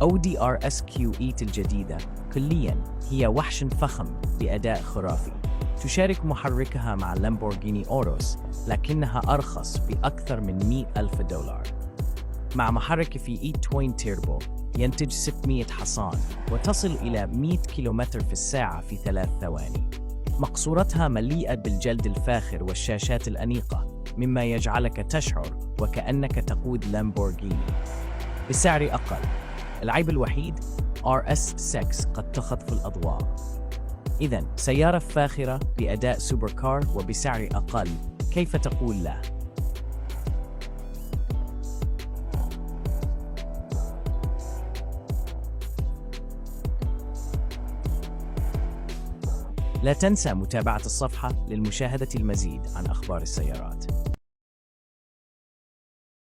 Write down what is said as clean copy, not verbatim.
أودي RS Q8 الجديدة كلياً هي وحش فخم بأداء خرافي. تشارك محركها مع لامبورغيني أوروس، لكنها أرخص بأكثر من $100,000. مع محرك V8 توين تيربو ينتج 600 حصان وتصل إلى 100 كيلومتر في الساعة في 3 ثواني. مقصورتها مليئة بالجلد الفاخر والشاشات الأنيقة، مما يجعلك تشعر وكأنك تقود لامبورغيني. بسعر أقل. العيب الوحيد RS6 قد تخطف الأضواء. إذن سيارة فاخرة بأداء سوبر كار وبسعر أقل، كيف تقول لا؟ لا تنسى متابعة الصفحة للمشاهدة المزيد عن أخبار السيارات.